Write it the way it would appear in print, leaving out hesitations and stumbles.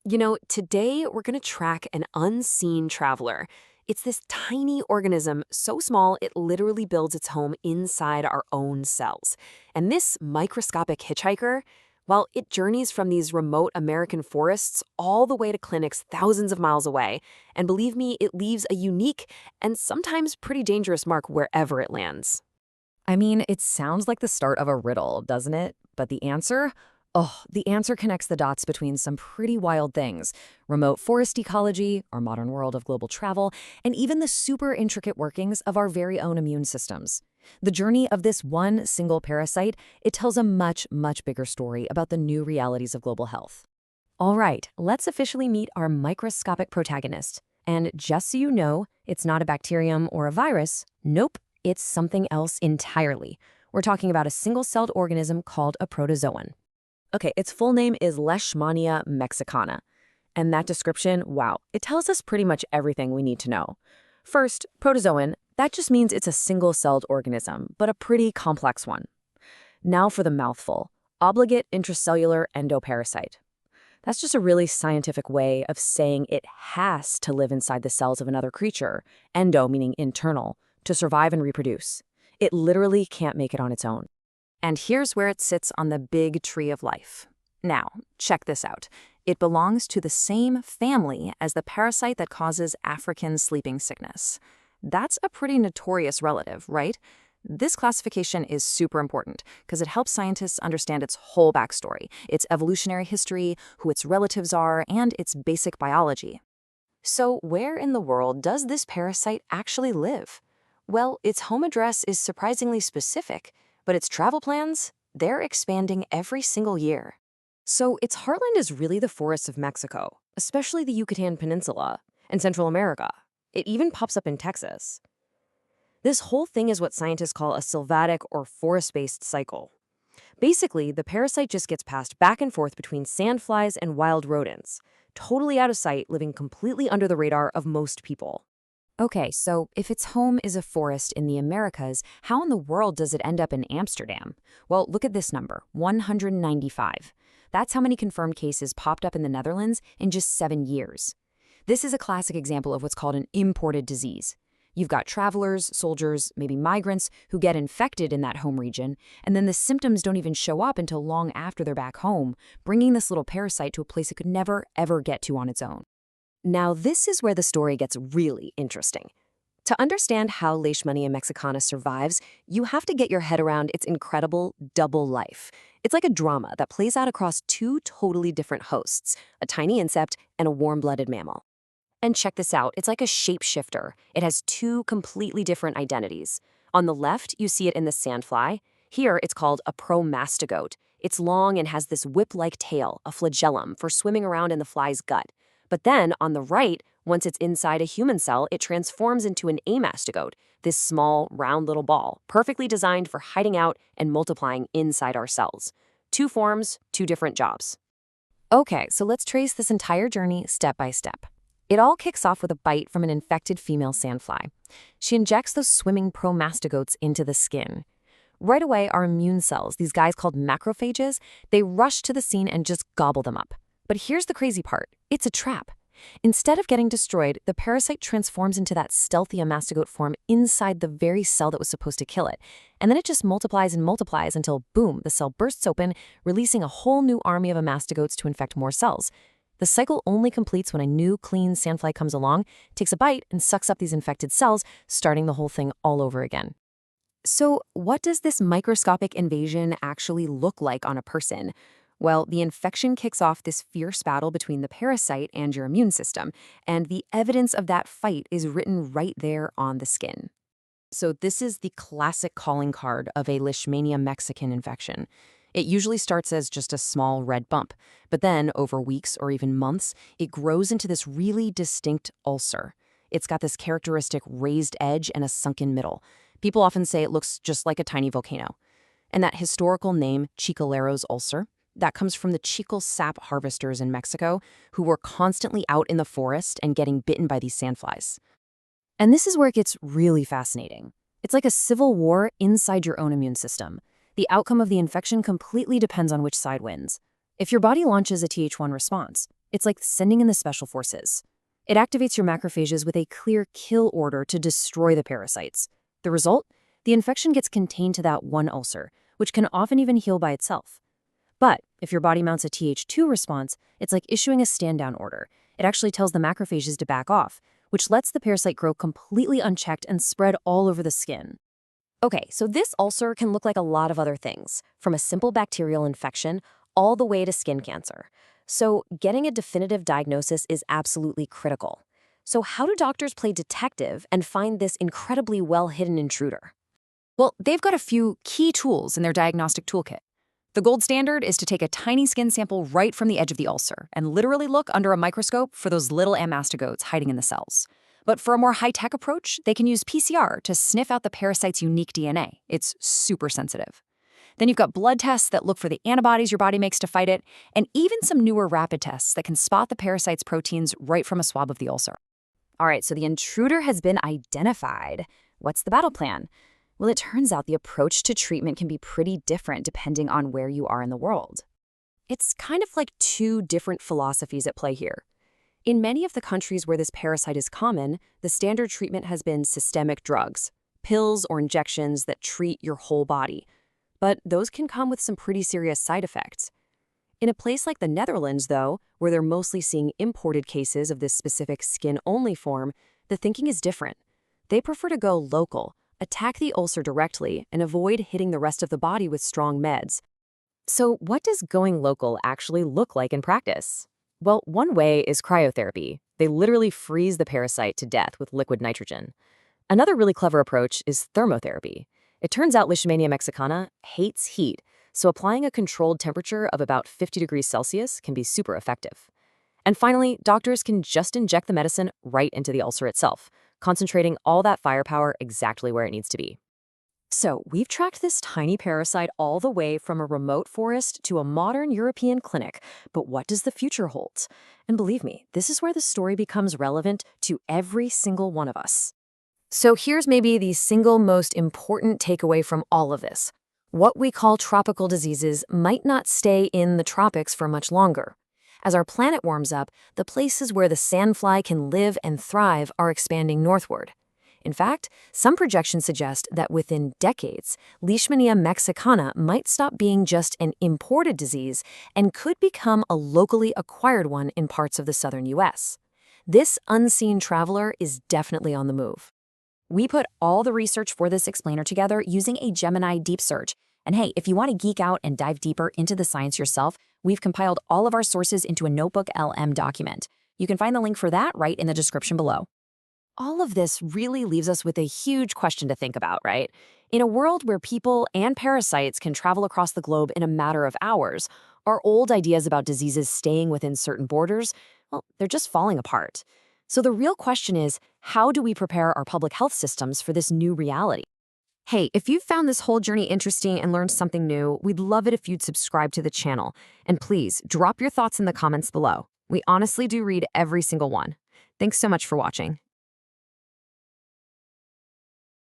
Today we're going to track an unseen traveler. It's this tiny organism so small it literally builds its home inside our own cells. And this microscopic hitchhiker, well, it journeys from these remote American forests all the way to clinics thousands of miles away. And believe me, it leaves a unique and sometimes pretty dangerous mark wherever it lands. I mean, it sounds like the start of a riddle, doesn't it? But the answer? Oh, the answer connects the dots between some pretty wild things: remote forest ecology, our modern world of global travel, and even the super intricate workings of our very own immune systems. The journey of this one single parasite, it tells a much, much bigger story about the new realities of global health. All right, let's officially meet our microscopic protagonist. And just so you know, it's not a bacterium or a virus. Nope, it's something else entirely. We're talking about a single-celled organism called a protozoan. Okay, its full name is Leishmania mexicana. And that description, wow, it tells us pretty much everything we need to know. First, protozoan, that just means it's a single-celled organism, but a pretty complex one. Now for the mouthful: obligate intracellular endoparasite. That's just a really scientific way of saying it has to live inside the cells of another creature, endo meaning internal, to survive and reproduce. It literally can't make it on its own. And here's where it sits on the big tree of life. Now, check this out. It belongs to the same family as the parasite that causes African sleeping sickness. That's a pretty notorious relative, right? This classification is super important because it helps scientists understand its whole backstory, its evolutionary history, who its relatives are, and its basic biology. So where in the world does this parasite actually live? Well, its home address is surprisingly specific, but its travel plans, they're expanding every single year. So its heartland is really the forests of Mexico, especially the Yucatan Peninsula, and Central America. It even pops up in Texas. This whole thing is what scientists call a sylvatic or forest-based cycle. Basically, the parasite just gets passed back and forth between sandflies and wild rodents, totally out of sight, living completely under the radar of most people. Okay, so if its home is a forest in the Americas, how in the world does it end up in Amsterdam? Well, look at this number, 195. That's how many confirmed cases popped up in the Netherlands in just 7 years. This is a classic example of what's called an imported disease. You've got travelers, soldiers, maybe migrants who get infected in that home region, and then the symptoms don't even show up until long after they're back home, bringing this little parasite to a place it could never, ever get to on its own. Now, this is where the story gets really interesting. To understand how Leishmania mexicana survives, you have to get your head around its incredible double life. It's like a drama that plays out across two totally different hosts, a tiny insect and a warm-blooded mammal. And check this out, it's like a shapeshifter. It has two completely different identities. On the left, you see it in the sandfly. Here, it's called a promastigote. It's long and has this whip-like tail, a flagellum, for swimming around in the fly's gut. But then, on the right, once it's inside a human cell, it transforms into an amastigote, this small, round little ball, perfectly designed for hiding out and multiplying inside our cells. Two forms, two different jobs. Okay, so let's trace this entire journey step by step. It all kicks off with a bite from an infected female sandfly. She injects those swimming promastigotes into the skin. Right away, our immune cells, these guys called macrophages, they rush to the scene and just gobble them up. But here's the crazy part. It's a trap. Instead of getting destroyed, the parasite transforms into that stealthy amastigote form inside the very cell that was supposed to kill it. And then it just multiplies and multiplies until, boom, the cell bursts open, releasing a whole new army of amastigotes to infect more cells. The cycle only completes when a new, clean sandfly comes along, takes a bite, and sucks up these infected cells, starting the whole thing all over again. So what does this microscopic invasion actually look like on a person? Well, the infection kicks off this fierce battle between the parasite and your immune system, and the evidence of that fight is written right there on the skin. So this is the classic calling card of a Leishmania mexican infection. It usually starts as just a small red bump, but then over weeks or even months, it grows into this really distinct ulcer. It's got this characteristic raised edge and a sunken middle. People often say it looks just like a tiny volcano. And that historical name, Chicalero's ulcer, that comes from the chicle sap harvesters in Mexico who were constantly out in the forest and getting bitten by these sandflies. And this is where it gets really fascinating. It's like a civil war inside your own immune system. The outcome of the infection completely depends on which side wins. If your body launches a Th1 response, it's like sending in the special forces. It activates your macrophages with a clear kill order to destroy the parasites. The result? The infection gets contained to that one ulcer, which can often even heal by itself. But if your body mounts a Th2 response, it's like issuing a stand-down order. It actually tells the macrophages to back off, which lets the parasite grow completely unchecked and spread all over the skin. Okay, so this ulcer can look like a lot of other things, from a simple bacterial infection all the way to skin cancer. So getting a definitive diagnosis is absolutely critical. So how do doctors play detective and find this incredibly well-hidden intruder? Well, they've got a few key tools in their diagnostic toolkit. The gold standard is to take a tiny skin sample right from the edge of the ulcer and literally look under a microscope for those little amastogotes hiding in the cells. But for a more high-tech approach, they can use PCR to sniff out the parasite's unique DNA. It's super sensitive. Then you've got blood tests that look for the antibodies your body makes to fight it, and even some newer rapid tests that can spot the parasite's proteins right from a swab of the ulcer. All right, so the intruder has been identified. What's the battle plan? Well, it turns out the approach to treatment can be pretty different depending on where you are in the world. It's kind of like two different philosophies at play here. In many of the countries where this parasite is common, the standard treatment has been systemic drugs, pills or injections that treat your whole body. But those can come with some pretty serious side effects. In a place like the Netherlands, though, where they're mostly seeing imported cases of this specific skin-only form, the thinking is different. They prefer to go local, attack the ulcer directly, and avoid hitting the rest of the body with strong meds. So what does going local actually look like in practice? Well, one way is cryotherapy. They literally freeze the parasite to death with liquid nitrogen. Another really clever approach is thermotherapy. It turns out Leishmania mexicana hates heat, so applying a controlled temperature of about 50 degrees Celsius can be super effective. And finally, doctors can just inject the medicine right into the ulcer itself, concentrating all that firepower exactly where it needs to be. So we've tracked this tiny parasite all the way from a remote forest to a modern European clinic, but what does the future hold? And believe me, this is where the story becomes relevant to every single one of us. So here's maybe the single most important takeaway from all of this. What we call tropical diseases might not stay in the tropics for much longer. As our planet warms up, the places where the sandfly can live and thrive are expanding northward. In fact, some projections suggest that within decades, Leishmania mexicana might stop being just an imported disease and could become a locally acquired one in parts of the southern U.S. This unseen traveler is definitely on the move. We put all the research for this explainer together using a Gemini deep search. And hey, if you want to geek out and dive deeper into the science yourself, we've compiled all of our sources into a Notebook LM document. You can find the link for that right in the description below. All of this really leaves us with a huge question to think about, right? In a world where people and parasites can travel across the globe in a matter of hours, our old ideas about diseases staying within certain borders, well, they're just falling apart. So the real question is, how do we prepare our public health systems for this new reality? Hey, if you found this whole journey interesting and learned something new, we'd love it if you'd subscribe to the channel. And please, drop your thoughts in the comments below. We honestly do read every single one. Thanks so much for watching.